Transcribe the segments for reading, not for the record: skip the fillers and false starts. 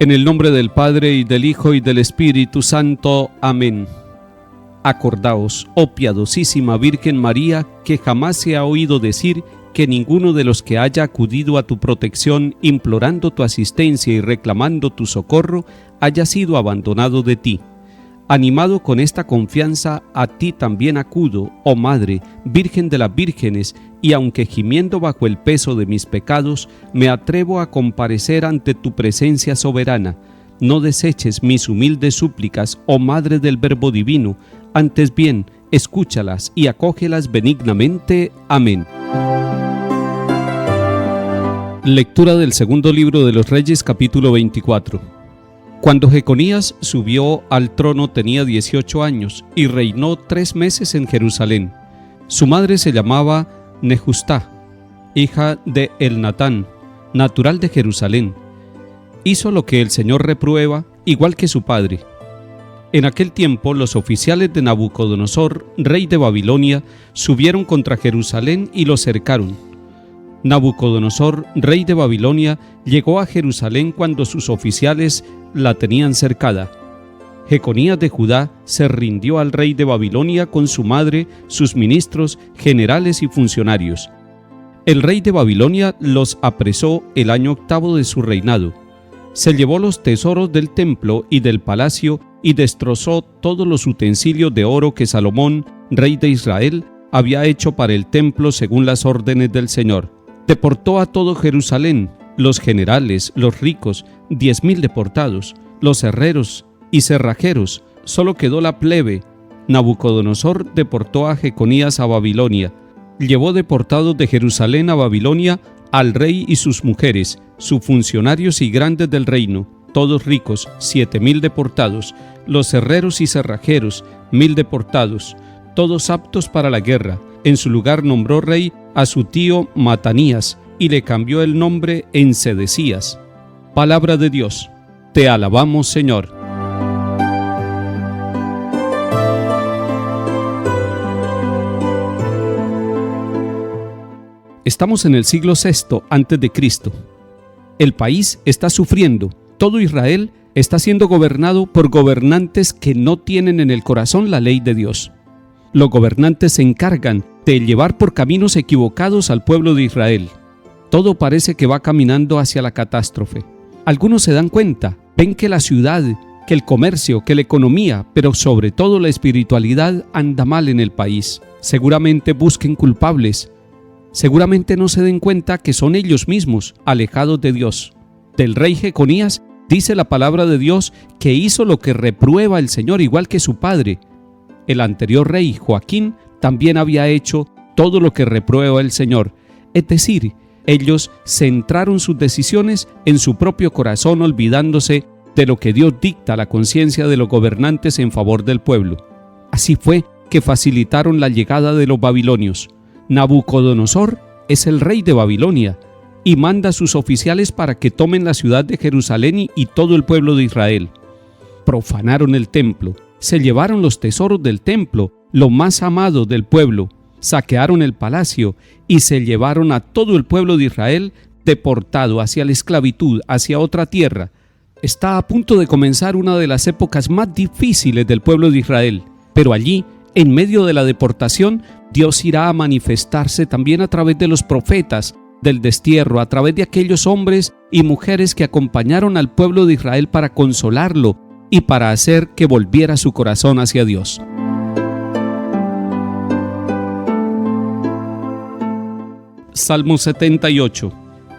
En el nombre del Padre, y del Hijo, y del Espíritu Santo. Amén. Acordaos, oh piadosísima Virgen María, que jamás se ha oído decir que ninguno de los que haya acudido a tu protección, implorando tu asistencia y reclamando tu socorro, haya sido abandonado de ti. Animado con esta confianza, a ti también acudo, oh Madre, Virgen de las Vírgenes, y aunque gimiendo bajo el peso de mis pecados, me atrevo a comparecer ante tu presencia soberana. No deseches mis humildes súplicas, oh Madre del Verbo Divino, antes bien, escúchalas y acógelas benignamente. Amén. Lectura del segundo libro de los Reyes, capítulo 24. Cuando Jeconías subió al trono tenía 18 años y reinó 3 meses en Jerusalén. Su madre se llamaba Nehustá, hija de Elnatán, natural de Jerusalén. Hizo lo que el Señor reprueba, igual que su padre. En aquel tiempo los oficiales de Nabucodonosor, rey de Babilonia, subieron contra Jerusalén y lo cercaron. Nabucodonosor, rey de Babilonia, llegó a Jerusalén cuando sus oficiales la tenían cercada. Jeconías de Judá se rindió al rey de Babilonia con su madre, sus ministros, generales y funcionarios. El rey de Babilonia los apresó el año 8º de su reinado. Se llevó los tesoros del templo y del palacio y destrozó todos los utensilios de oro que Salomón, rey de Israel, había hecho para el templo según las órdenes del Señor. Deportó a todo Jerusalén, los generales, los ricos, 10,000 deportados, los herreros y cerrajeros, solo quedó la plebe. Nabucodonosor deportó a Jeconías a Babilonia. Llevó deportados de Jerusalén a Babilonia al rey y sus mujeres, sus funcionarios y grandes del reino, todos ricos, 7,000 deportados, los herreros y cerrajeros, 1,000 deportados, todos aptos para la guerra. En su lugar nombró rey a su tío Matanías y le cambió el nombre en Sedecías. Palabra de Dios. Te alabamos, Señor. Estamos en el siglo VI a.C. El país está sufriendo. Todo Israel está siendo gobernado por gobernantes que no tienen en el corazón la ley de Dios. Los gobernantes se encargan de llevar por caminos equivocados al pueblo de Israel. Todo parece que va caminando hacia la catástrofe. Algunos se dan cuenta, ven que la ciudad, que el comercio, que la economía, pero sobre todo la espiritualidad anda mal en el país. Seguramente busquen culpables. Seguramente no se den cuenta que son ellos mismos, alejados de Dios. Del rey Jeconías dice la palabra de Dios que hizo lo que reprueba el Señor, igual que su padre. El anterior rey, Joaquín, también había hecho todo lo que reprueba el Señor. Es decir, ellos centraron sus decisiones en su propio corazón, olvidándose de lo que Dios dicta a la conciencia de los gobernantes en favor del pueblo. Así fue que facilitaron la llegada de los babilonios. Nabucodonosor es el rey de Babilonia y manda a sus oficiales para que tomen la ciudad de Jerusalén y todo el pueblo de Israel. Profanaron el templo. Se llevaron los tesoros del templo, lo más amado del pueblo, saquearon el palacio y se llevaron a todo el pueblo de Israel deportado hacia la esclavitud, hacia otra tierra. Está a punto de comenzar una de las épocas más difíciles del pueblo de Israel, pero allí, en medio de la deportación, Dios irá a manifestarse también a través de los profetas del destierro, a través de aquellos hombres y mujeres que acompañaron al pueblo de Israel para consolarlo y para hacer que volviera su corazón hacia Dios. Salmo 78.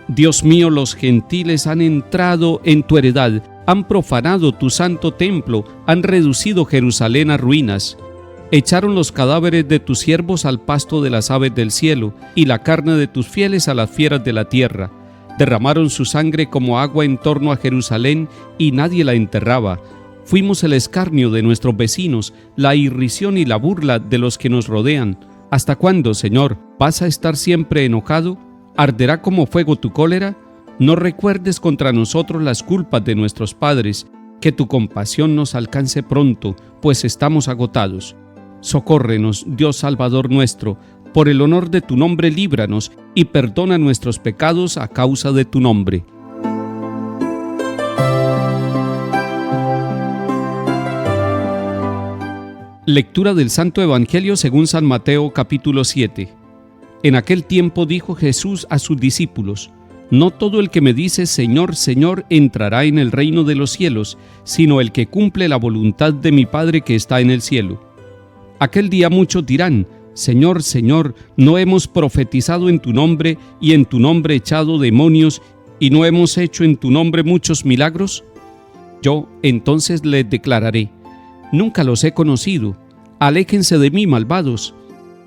Dios mío, los gentiles han entrado en tu heredad, han profanado tu santo templo, han reducido Jerusalén a ruinas. Echaron los cadáveres de tus siervos al pasto de las aves del cielo, y la carne de tus fieles a las fieras de la tierra. Derramaron su sangre como agua en torno a Jerusalén, y nadie la enterraba. Fuimos el escarnio de nuestros vecinos, la irrisión y la burla de los que nos rodean. ¿Hasta cuándo, Señor, vas a estar siempre enojado? ¿Arderá como fuego tu cólera? No recuerdes contra nosotros las culpas de nuestros padres, que tu compasión nos alcance pronto, pues estamos agotados. Socórrenos, Dios Salvador nuestro, por el honor de tu nombre líbranos y perdona nuestros pecados a causa de tu nombre. Lectura del Santo Evangelio según San Mateo capítulo 7. En aquel tiempo dijo Jesús a sus discípulos: No todo el que me dice Señor, Señor entrará en el reino de los cielos, sino el que cumple la voluntad de mi Padre que está en el cielo. Aquel día muchos dirán: Señor, Señor, ¿no hemos profetizado en tu nombre y en tu nombre echado demonios y no hemos hecho en tu nombre muchos milagros? Yo entonces les declararé: Nunca los he conocido, aléjense de mí, malvados.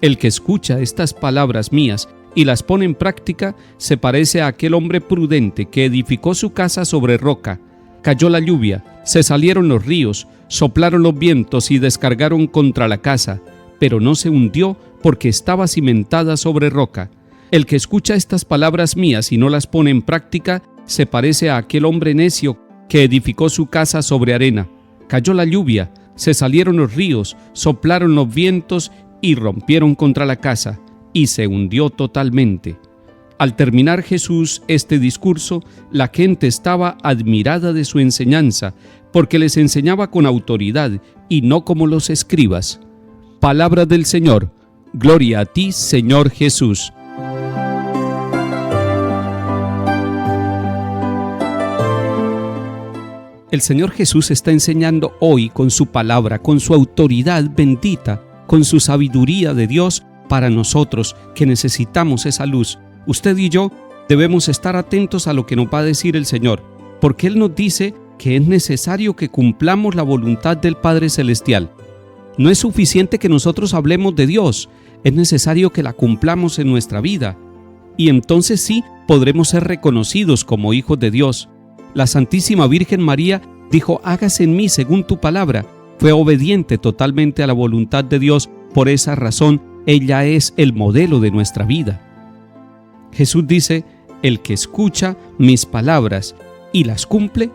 El que escucha estas palabras mías y las pone en práctica se parece a aquel hombre prudente que edificó su casa sobre roca. Cayó la lluvia, se salieron los ríos, soplaron los vientos y descargaron contra la casa, pero no se hundió porque estaba cimentada sobre roca. El que escucha estas palabras mías y no las pone en práctica se parece a aquel hombre necio que edificó su casa sobre arena. Cayó la lluvia, se salieron los ríos, soplaron los vientos y rompieron contra la casa, y se hundió totalmente. Al terminar Jesús este discurso, la gente estaba admirada de su enseñanza, porque les enseñaba con autoridad y no como los escribas. Palabra del Señor. Gloria a ti, Señor Jesús. El Señor Jesús está enseñando hoy con su palabra, con su autoridad bendita, con su sabiduría de Dios para nosotros que necesitamos esa luz. Usted y yo debemos estar atentos a lo que nos va a decir el Señor, porque Él nos dice que es necesario que cumplamos la voluntad del Padre Celestial. No es suficiente que nosotros hablemos de Dios, es necesario que la cumplamos en nuestra vida. Y entonces sí podremos ser reconocidos como hijos de Dios. La Santísima Virgen María dijo: hágase en mí según tu palabra. Fue obediente totalmente a la voluntad de Dios. Por esa razón, ella es el modelo de nuestra vida. Jesús dice: el que escucha mis palabras y las cumple,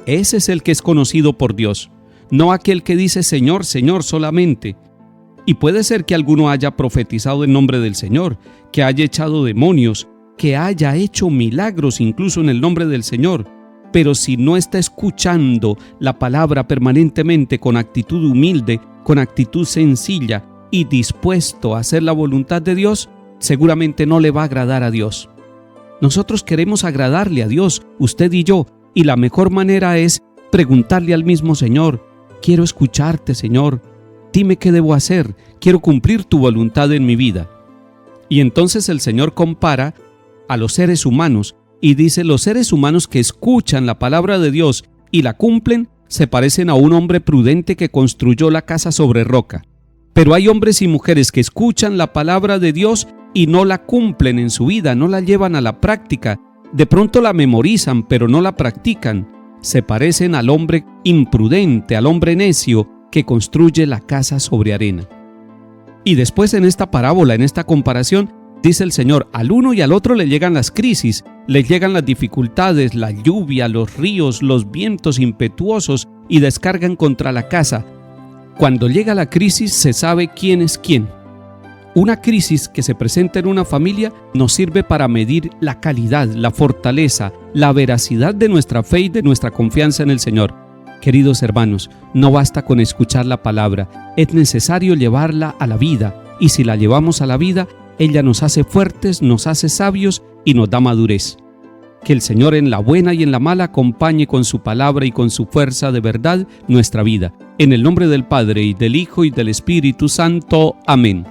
ese es el que es conocido por Dios. No aquel que dice Señor, Señor solamente. Y puede ser que alguno haya profetizado en nombre del Señor, que haya echado demonios, que haya hecho milagros incluso en el nombre del Señor. Pero si no está escuchando la palabra permanentemente con actitud humilde, con actitud sencilla y dispuesto a hacer la voluntad de Dios, seguramente no le va a agradar a Dios. Nosotros queremos agradarle a Dios, usted y yo, y la mejor manera es preguntarle al mismo Señor: quiero escucharte, Señor, dime qué debo hacer, quiero cumplir tu voluntad en mi vida. Y entonces el Señor compara a los seres humanos y dice: los seres humanos que escuchan la palabra de Dios y la cumplen se parecen a un hombre prudente que construyó la casa sobre roca. Pero hay hombres y mujeres que escuchan la palabra de Dios y no la cumplen en su vida, no la llevan a la práctica. De pronto la memorizan, pero no la practican. Se parecen al hombre imprudente, al hombre necio que construye la casa sobre arena. Y después en esta parábola, en esta comparación, dice el Señor: al uno y al otro le llegan las crisis, le llegan las dificultades, la lluvia, los ríos, los vientos impetuosos y descargan contra la casa. Cuando llega la crisis se sabe quién es quién. Una crisis que se presenta en una familia nos sirve para medir la calidad, la fortaleza, la veracidad de nuestra fe y de nuestra confianza en el Señor. Queridos hermanos, no basta con escuchar la palabra, es necesario llevarla a la vida, y si la llevamos a la vida, ella nos hace fuertes, nos hace sabios y nos da madurez. Que el Señor en la buena y en la mala acompañe con su palabra y con su fuerza de verdad nuestra vida. En el nombre del Padre, y del Hijo, y del Espíritu Santo. Amén.